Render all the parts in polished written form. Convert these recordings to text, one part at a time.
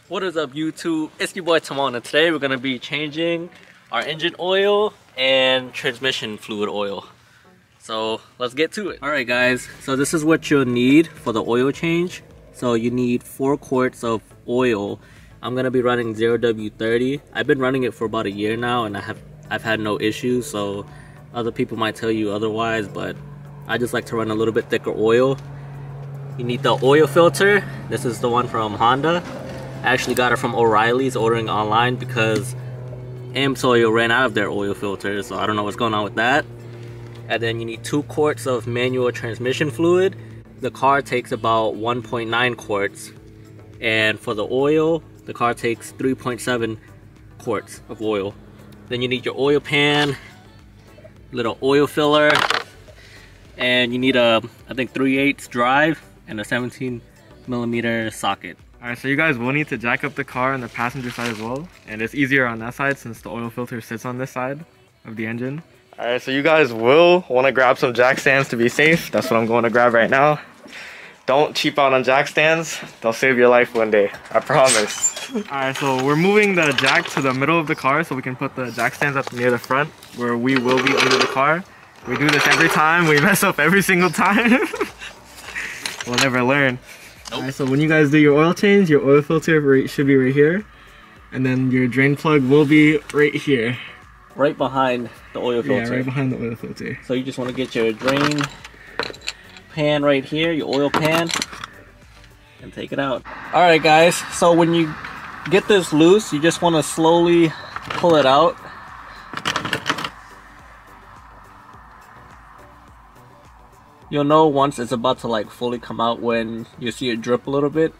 What is up, YouTube? It's your boy Timon, and today we're gonna be changing our engine oil and transmission fluid oil. So let's get to it. Alright guys, so this is what you'll need for the oil change. So you need 4 quarts of oil. I'm gonna be running 0W30. I've been running it for about a year now and I've had no issues, so other people might tell you otherwise, but I just like to run a little bit thicker oil. You need the oil filter. This is the one from Honda. I actually got it from O'Reilly's, ordering online because AMSOIL ran out of their oil filters, so I don't know what's going on with that. And then you need 2 quarts of manual transmission fluid. The car takes about 1.9 quarts, and for the oil, the car takes 3.7 quarts of oil. Then you need your oil pan, little oil filler, and you need a, I think, 3/8 drive and a 17mm socket. Alright, so you guys will need to jack up the car on the passenger side as well, and it's easier on that side since the oil filter sits on this side of the engine. Alright, so you guys will want to grab some jack stands to be safe. That's what I'm going to grab right now. Don't cheap out on jack stands. They'll save your life one day, I promise. Alright, so we're moving the jack to the middle of the car so we can put the jack stands up near the front where we will be under the car. We do this every time. We mess up every single time. We'll never learn. Nope. Alright, so when you guys do your oil change, your oil filter should be right here, and then your drain plug will be right here. Right behind the oil filter. Yeah, right behind the oil filter. So you just want to get your drain pan right here, your oil pan, and take it out. Alright guys, so when you get this loose, you just want to slowly pull it out. You'll know once it's about to like fully come out when you see it drip a little bit.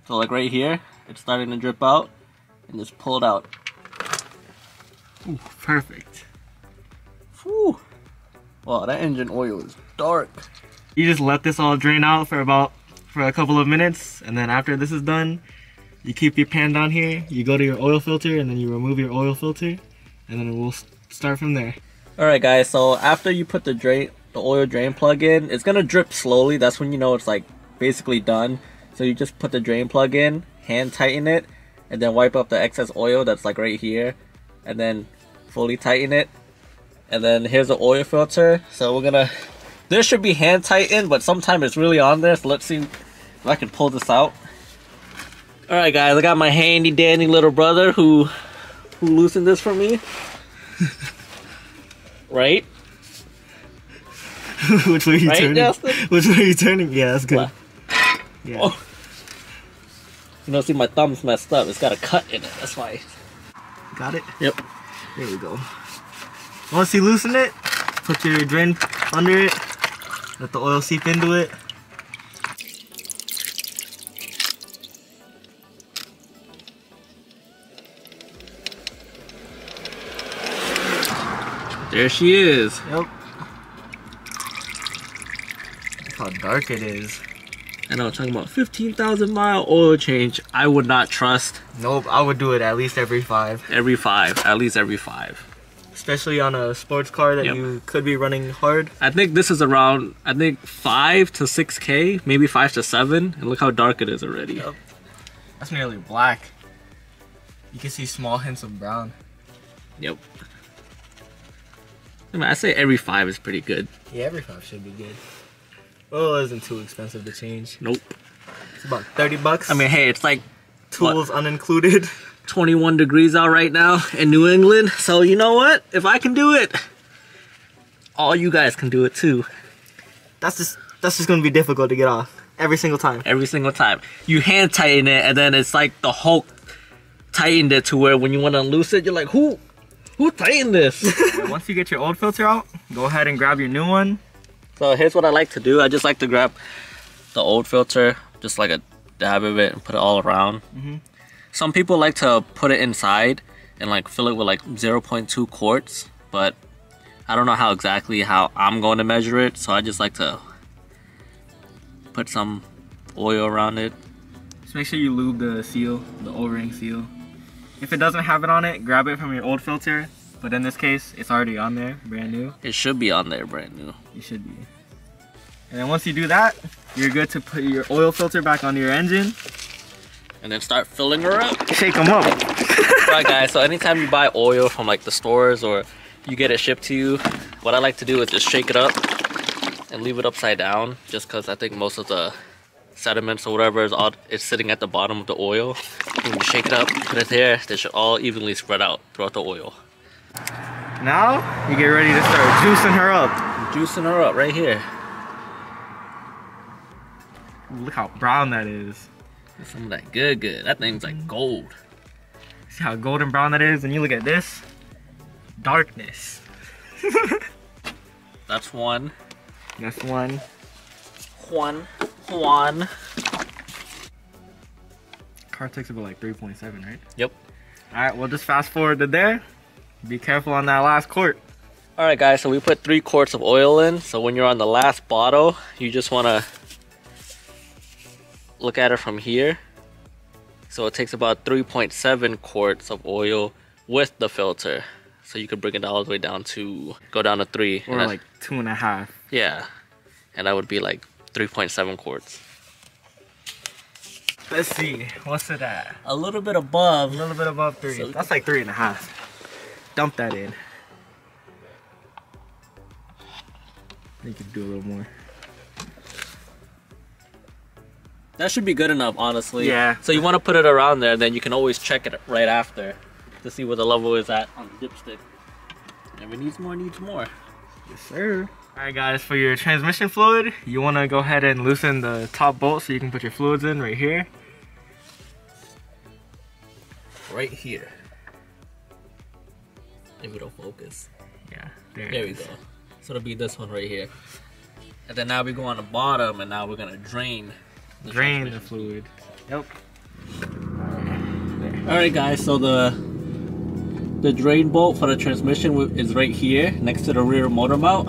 So like right here, it's starting to drip out, and just pull it out. Ooh, perfect. Whew. Wow, that engine oil is dark. You just let this all drain out for a couple of minutes, and then after this is done, you keep your pan down here, you go to your oil filter, and then you remove your oil filter, and then we'll start from there. Alright guys, so after you put the oil drain plug in, it's gonna drip slowly. That's when you know it's like basically done. So you just put the drain plug in, hand tighten it, and then wipe up the excess oil that's like right here, and then fully tighten it. And then here's the oil filter. So we're gonna, this should be hand tightened, but sometimes it's really on there. So let's see if I can pull this out. Alright guys, I got my handy dandy little brother who loosened this for me. Right? Which way are you turning? Justin? Which way are you turning? Yeah, that's good. Left. Yeah. Oh. You know, see, my thumb's messed up. It's got a cut in it. That's why. Got it? Yep. There we go. Once you loosen it, put your drain under it. Let the oil seep into it. There she is. Yep. Look how dark it is. I know, talking about 15,000 mile oil change. I would not trust. Nope, I would do it at least every 5. Every 5, at least every 5. Especially on a sports car that you could be running hard. I think this is around, 5 to 6K, maybe 5 to 7. And look how dark it is already. Yep. That's nearly black. You can see small hints of brown. Yep. I mean, I say every 5 is pretty good. Yeah, every 5 should be good. Well, it isn't too expensive to change. Nope. It's about 30 bucks. I mean, hey, it's like tools unincluded. 21 degrees out right now in New England. So you know what? If I can do it, all you guys can do it too. That's just gonna be difficult to get off every single time. Every single time. You hand tighten it, and then it's like the Hulk tightened it to where when you want to unloose it, you're like, who tightened this? Once you get your old filter out, go ahead and grab your new one. So here's what I like to do. I just like to grab the old filter, just like a dab of it, and put it all around. Some people like to put it inside and like fill it with like 0.2 quarts, but I don't know how I'm going to measure it, so I just like to put some oil around it. Just make sure you lube the seal, the O-ring seal. If it doesn't have it on it, grab it from your old filter. But in this case, it's already on there, brand new. It should be on there, brand new. You should be. And then once you do that, you're good to put your oil filter back onto your engine. And then start filling her up. Shake them up. Alright guys, so anytime you buy oil from like the stores or you get it shipped to you, what I like to do is just shake it up and leave it upside down, just because I think most of the sediments or whatever is sitting at the bottom of the oil. When you shake it up, put it there, they should all evenly spread out throughout the oil. Now, you get ready to start juicing her up. Juicing her up right here. Look how brown that is. Some of that good. That thing's like gold. See how golden brown that is? And you look at this, darkness. That's one. That's one. One. Car takes about like 3.7, right? Yep. Alright, we'll just fast forward to there. Be careful on that last quart. Alright guys, so we put 3 quarts of oil in. So when you're on the last bottle, you just want to look at it from here. So it takes about 3.7 quarts of oil with the filter. So you could bring it all the way down to, go down to 3. Or like 2.5. Yeah. And that would be like 3.7 quarts. Let's see, what's it at? A little bit above. A little bit above 3. So that's like 3.5. Dump that in. You could do a little more. That should be good enough, honestly. Yeah. So you want to put it around there, then you can always check it right after to see where the level is at on the dipstick. If it needs more, needs more. Yes, sir. Alright guys, for your transmission fluid, you want to go ahead and loosen the top bolt so you can put your fluids in right here. Right here. If it'll focus. Yeah, there we go. So it'll be this one right here. And then now we go on the bottom and now we're going to drain the fluid. Yep. Alright guys, so the drain bolt for the transmission is right here next to the rear motor mount.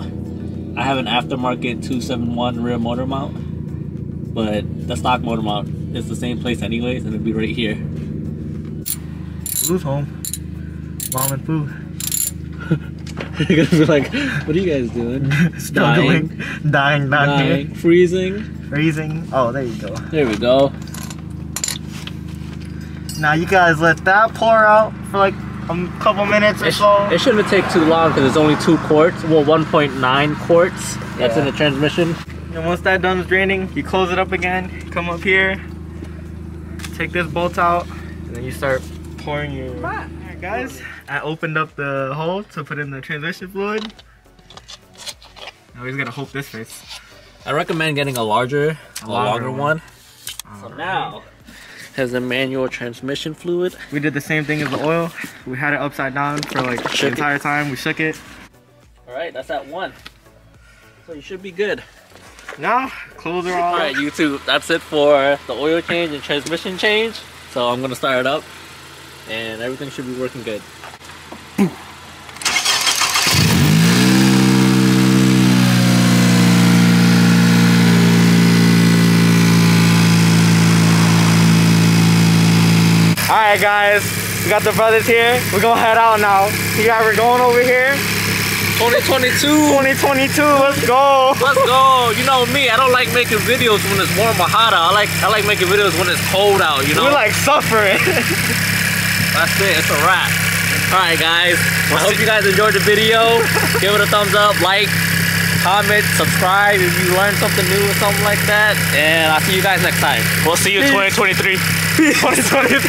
I have an aftermarket 271 rear motor mount, but the stock motor mount is the same place anyways, and it'll be right here. Who's home? Mom and Pooh. You're gonna be like, what are you guys doing? Struggling. Dying. Freezing. Oh, there you go. There we go. Now you guys let that pour out for like a couple minutes or so. It shouldn't take too long because it's only 2 quarts. Well, 1.9 quarts. That's in the transmission. And once that done draining, you close it up again. Come up here. Take this bolt out, and then you start pouring your. Alright, guys. I opened up the hole to put in the transmission fluid. Now we just gotta hope this fits. I recommend getting a longer one. So now, has the manual transmission fluid. We did the same thing as the oil. We had it upside down for like the entire time. We shook it. Alright, that's at 1. So you should be good. Now, close her off. Alright, YouTube, that's it for the oil change and transmission change. So I'm gonna start it up and everything should be working good. Alright guys, we got the brothers here. We're gonna head out now. You guys are going over here. 2022. Let's go. Let's go. You know me, I don't like making videos when it's warm or hot out. I like making videos when it's cold out, you know? We're like suffering. That's it, it's a wrap. Alright guys, I hope you guys enjoyed the video. Give it a thumbs up, like, comment, subscribe if you learned something new or something like that. And I'll see you guys next time. We'll see you in 2023. 2023.